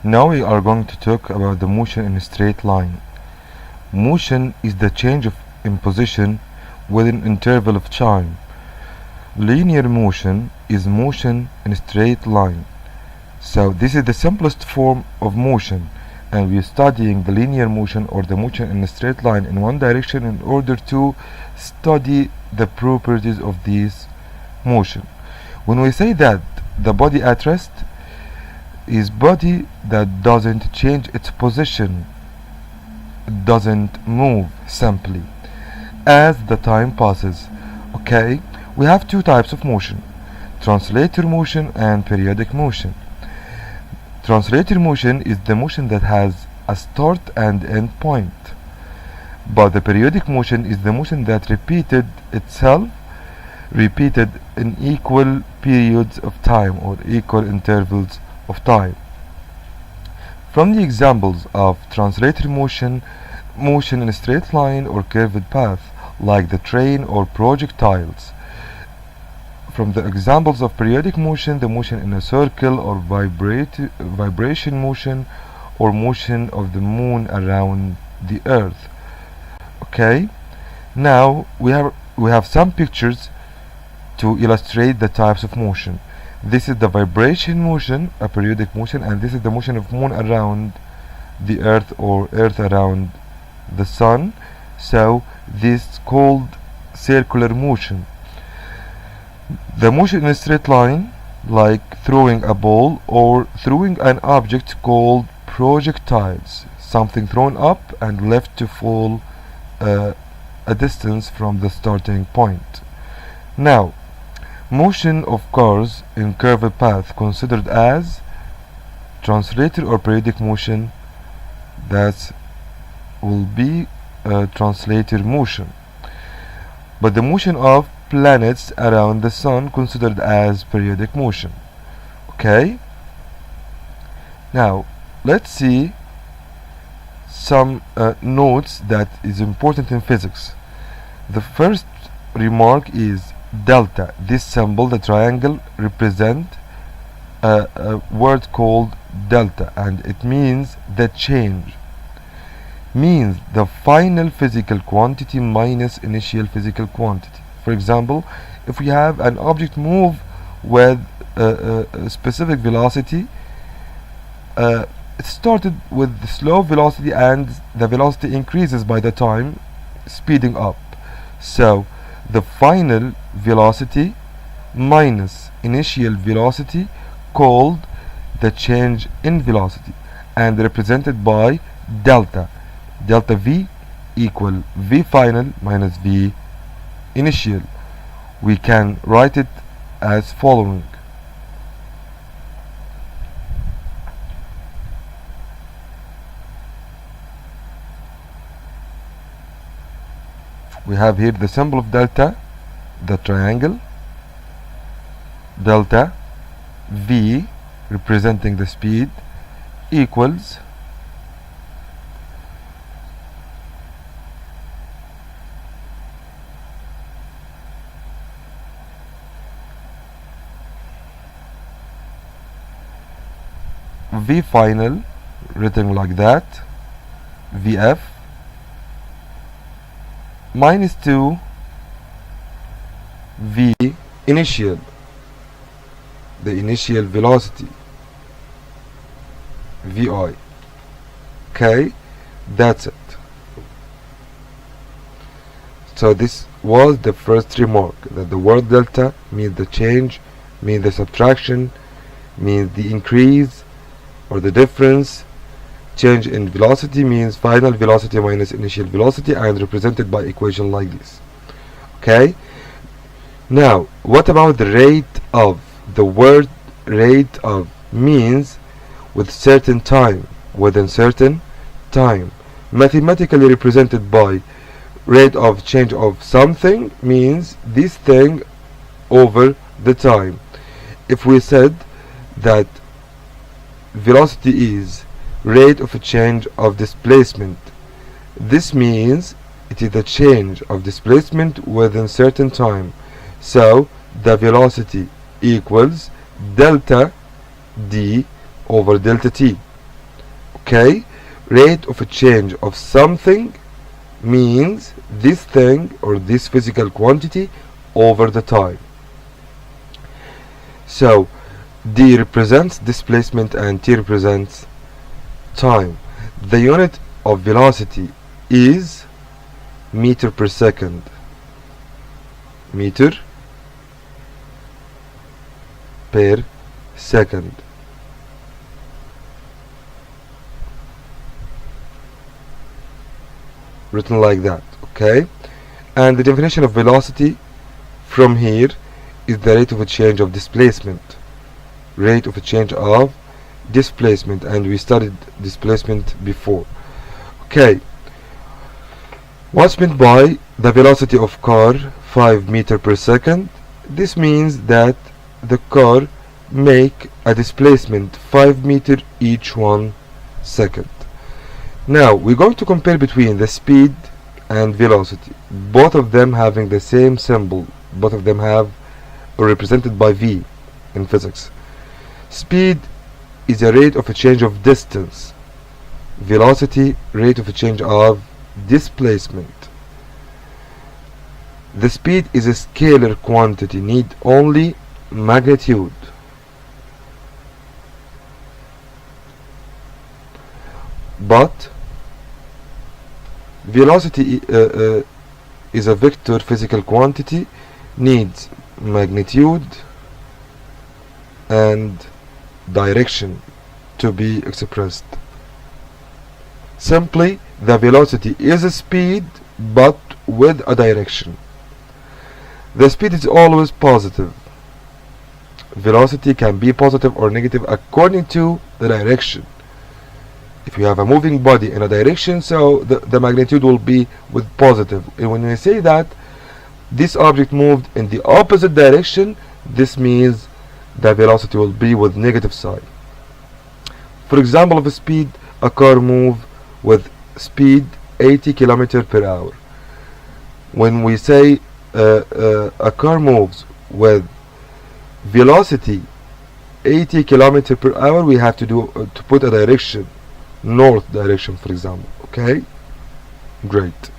Now we are going to talk about the motion in a straight line. Motion is the change in position within an interval of time. Linear motion is motion in a straight line. So this is the simplest form of motion, and we are studying the linear motion or the motion in a straight line in one direction in order to study the properties of this motion. When we say that the body at rest is body that doesn't change its position, doesn't move simply as the time passes. Okay, we have two types of motion: translator motion and periodic motion. Translator motion is the motion that has a start and end point, but the periodic motion is the motion that repeated itself, repeated in equal periods of time or equal intervals of time. From the examples of translator motion, motion in a straight line or curved path, like the train or projectiles. From the examples of periodic motion, the motion in a circle or vibration motion, or motion of the moon around the earth. Okay, now we have some pictures to illustrate the types of motion. This is the vibration motion, a periodic motion, and this is the motion of moon around the earth or earth around the sun. So this is called circular motion. The motion in a straight line, like throwing a ball or throwing an object, called projectiles, something thrown up and left to fall a distance from the starting point. Now, motion of cars in curved path considered as translator or periodic motion. That will be translator motion. But the motion of planets around the sun considered as periodic motion. Okay, now let's see some notes that is important in physics. The first remark is delta. This symbol, the triangle, represent a word called delta, and it means the change, means the final physical quantity minus initial physical quantity. For example, if we have an object move with a specific velocity, it started with slow velocity and the velocity increases by the time speeding up. So the final velocity minus initial velocity called the change in velocity, and represented by delta. Delta V equal V final minus V initial. We can write it as following. We have here the symbol of delta, the triangle, delta V representing the speed equals V final, written like that, Vf minus 2 V initial, the initial velocity, Vi. Okay, that's it. So this was the first remark, that the word delta means the change, means the subtraction, means the increase or the difference. Change in velocity means final velocity minus initial velocity, and represented by equation like this. Okay, now what about the rate of? The word rate of means with certain time, within certain time, mathematically represented by rate of change of something, means this thing over the time. If we said that velocity is rate of a change of displacement, this means it is the change of displacement within certain time. So the velocity equals delta d over delta t. Okay, rate of change of something means this thing or this physical quantity over the time. So D represents displacement and T represents time. The unit of velocity is meter per second. Meter per second. Written like that, okay? And the definition of velocity from here is the rate of a change of displacement. Rate of a change of displacement, and we studied displacement before. Okay, what's meant by the velocity of car 5 meter per second? This means that the car make a displacement 5 meter each 1 second. Now we're going to compare between the speed and velocity, both of them having the same symbol, both of them are represented by V in physics. Speed is a rate of a change of distance, velocity rate of a change of displacement. The speed is a scalar quantity, need only magnitude. But velocity is a vector physical quantity, needs magnitude and direction to be expressed. Simply, the velocity is a speed but with a direction. The speed is always positive. Velocity can be positive or negative according to the direction. If you have a moving body in a direction, so the magnitude will be with positive. And when we say that this object moved in the opposite direction, this means the velocity will be with negative side. For example, of a speed, a car move with speed 80 km per hour. When we say a car moves with velocity 80 km per hour, we have to put a direction, north direction, for example. Okay, great.